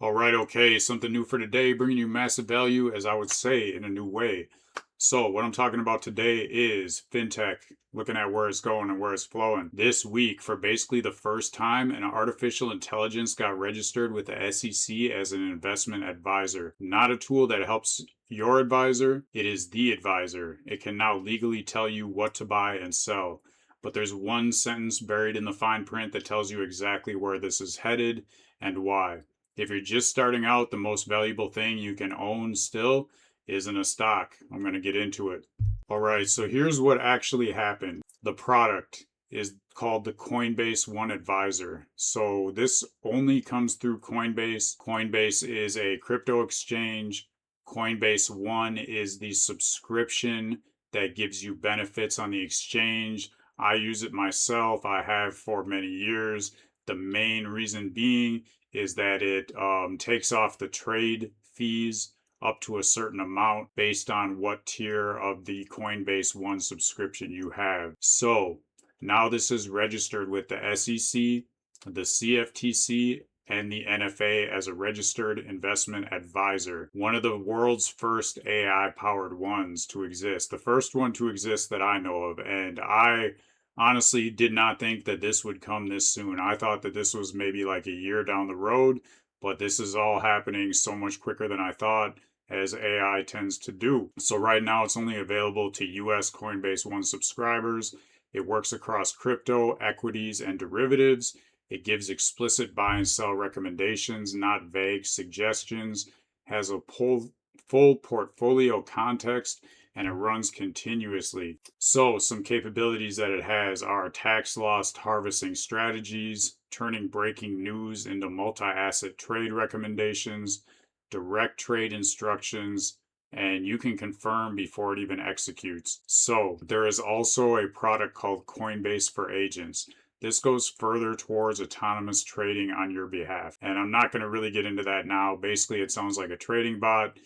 All right, okay, something new for today, bringing you massive value, as I would say, in a new way. So, what I'm talking about today is fintech, looking at where it's going and where it's flowing. This week, for basically the first time, an artificial intelligence got registered with the SEC as an investment advisor. Not a tool that helps your advisor, it is the advisor. It can now legally tell you what to buy and sell. But there's one sentence buried in the fine print that tells you exactly where this is headed and why. If you're just starting out, the most valuable thing you can own still isn't a stock. I'm going to get into it. All right, so here's what actually happened. The product is called the Coinbase One Advisor. So this only comes through Coinbase. Coinbase is a crypto exchange. Coinbase One is the subscription that gives you benefits on the exchange. I use it myself. I have for many years. The main reason being is that it takes off the trade fees up to a certain amount based on what tier of the Coinbase One subscription you have. So now this is registered with the SEC, the CFTC, and the NFA as a registered investment advisor. One of the world's first AI-powered ones to exist. The first one to exist that I know of, and I honestly did not think that this would come this soon. I thought that this was maybe like a year down the road, but this is all happening so much quicker than I thought, as AI tends to do. So right now it's only available to US Coinbase One subscribers. It works across crypto, equities, and derivatives. It gives explicit buy and sell recommendations, not vague suggestions, has a full portfolio context, and it runs continuously. So some capabilities that it has are tax loss harvesting strategies, turning breaking news into multi-asset trade recommendations, direct trade instructions, and you can confirm before it even executes. So there is also a product called Coinbase for Agents. This goes further towards autonomous trading on your behalf. And I'm not going to really get into that now. Basically, it sounds like a trading bot.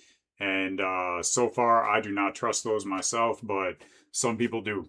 And so far, I do not trust those myself, but some people do.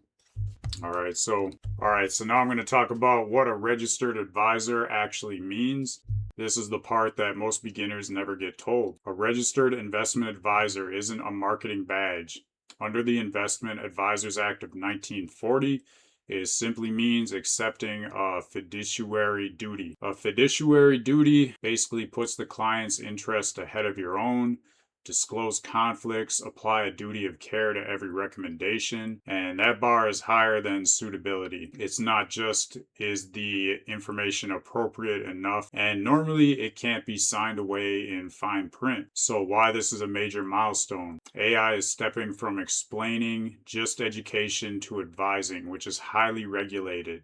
All right, so now I'm going to talk about what a registered advisor actually means. This is the part that most beginners never get told. A registered investment advisor isn't a marketing badge. Under the Investment Advisors Act of 1940, it simply means accepting a fiduciary duty. A fiduciary duty basically puts the client's interest ahead of your own, disclose conflicts, apply a duty of care to every recommendation, and that bar is higher than suitability. It's not just is the information appropriate enough, and normally it can't be signed away in fine print. So why this is a major milestone? AI is stepping from explaining just education to advising, which is highly regulated,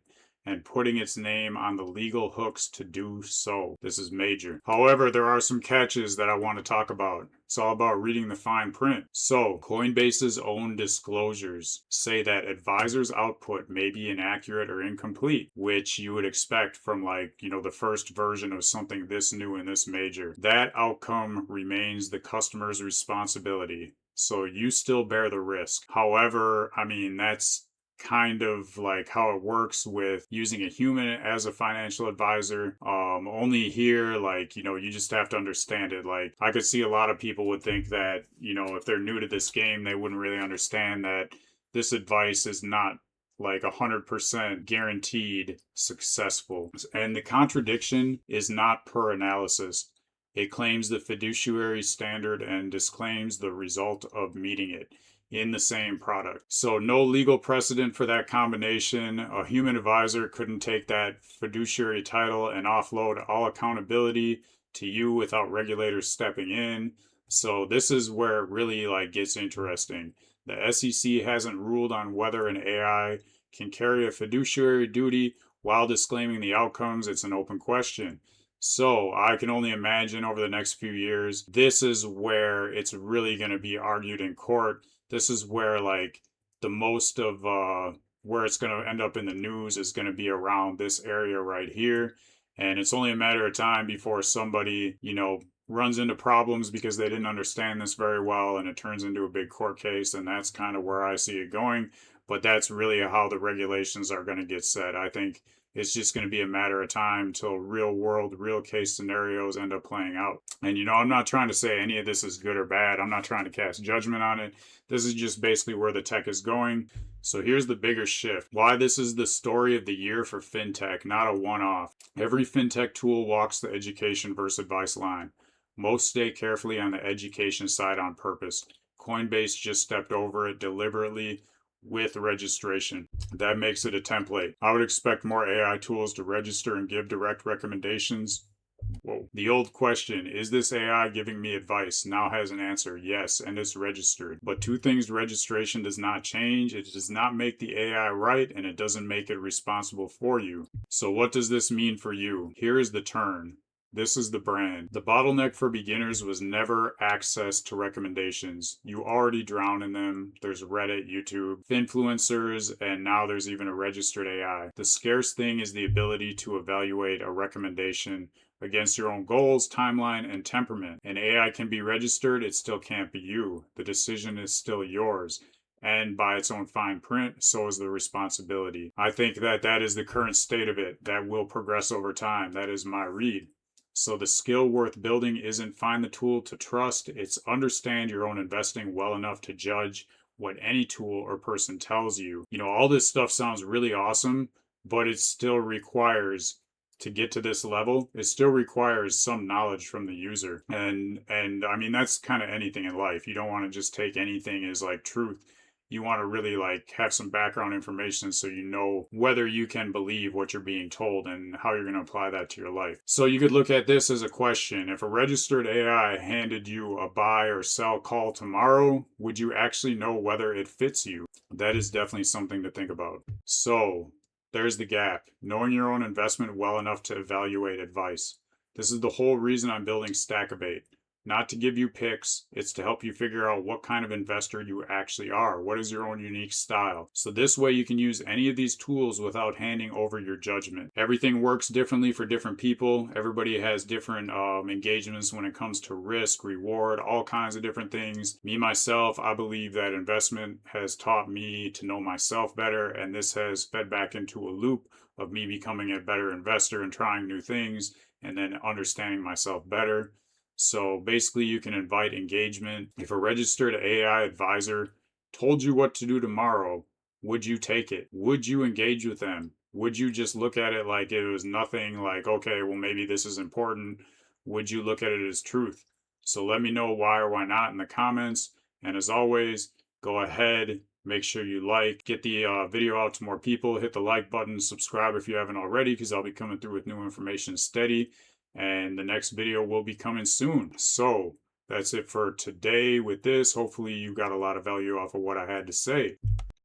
and putting its name on the legal hooks to do so. This is major. However, there are some catches that I want to talk about. It's all about reading the fine print. So, Coinbase's own disclosures say that advisors' output may be inaccurate or incomplete, which you would expect from the first version of something this new and this major. That outcome remains the customer's responsibility. So you still bear the risk. However, that's kind of like how it works with using a human as a financial advisor. Only here, you just have to understand it. I could see a lot of people would think that, if they're new to this game, they wouldn't really understand that this advice is not 100% guaranteed successful. And the contradiction is not per analysis. It claims the fiduciary standard and disclaims the result of meeting it in the same product. So no legal precedent for that combination. A human advisor couldn't take that fiduciary title and offload all accountability to you without regulators stepping in. So this is where it really gets interesting. The SEC hasn't ruled on whether an AI can carry a fiduciary duty while disclaiming the outcomes. It's an open question. So I can only imagine over the next few years, this is where it's really going to be argued in court. This is where the most of where it's going to end up in the news is going to be around this area right here. And it's only a matter of time before somebody, runs into problems because they didn't understand this very well, and it turns into a big court case. And that's kind of where I see it going. But that's really how the regulations are going to get set. I think It's just going to be a matter of time till real world, real case scenarios end up playing out. And, I'm not trying to say any of this is good or bad. I'm not trying to cast judgment on it. This is just basically where the tech is going. So here's the bigger shift. Why this is the story of the year for fintech, not a one-off. Every fintech tool walks the education versus advice line. Most stay carefully on the education side on purpose. Coinbase just stepped over it deliberately with registration. That makes it a template. I would expect more AI tools to register and give direct recommendations. Whoa. The old question, is this AI giving me advice, now has an answer, yes, and it's registered. But two things registration does not change. It does not make the AI right, and it doesn't make it responsible for you. So what does this mean for you? Here is the turn. This is the brand. The bottleneck for beginners was never access to recommendations. You already drown in them. There's Reddit, YouTube, influencers, and now there's even a registered AI. The scarce thing is the ability to evaluate a recommendation against your own goals, timeline, and temperament. An AI can be registered, it still can't be you. The decision is still yours. And by its own fine print, so is the responsibility. I think that is the current state of it. That will progress over time. That is my read. So the skill worth building isn't find the tool to trust, it's understand your own investing well enough to judge what any tool or person tells you. All this stuff sounds really awesome, but it still requires, to get to this level, it still requires some knowledge from the user. And I mean, that's kind of anything in life. You don't want to just take anything as like truth. You want to really have some background information so you know whether you can believe what you're being told and how you're going to apply that to your life. So you could look at this as a question. If a registered AI handed you a buy or sell call tomorrow, would you actually know whether it fits you? That is definitely something to think about. So there's the gap. Knowing your own investment well enough to evaluate advice. This is the whole reason I'm building Stackivate. Not to give you picks, it's to help you figure out what kind of investor you actually are. What is your own unique style? So this way you can use any of these tools without handing over your judgment. Everything works differently for different people. Everybody has different engagements when it comes to risk, reward, all kinds of different things. Me, myself, I believe that investment has taught me to know myself better, and this has fed back into a loop of me becoming a better investor and trying new things and then understanding myself better. So basically you can invite engagement. If a registered AI advisor told you what to do tomorrow, would you take it? Would you engage with them? Would you just look at it like it was nothing, like, okay, well, maybe this is important? Would you look at it as truth? So let me know why or why not in the comments. And as always, go ahead, make sure you get the video out to more people, hit the like button, subscribe if you haven't already, because I'll be coming through with new information steady. And the next video will be coming soon. So that's it for today with this. Hopefully you got a lot of value off of what I had to say.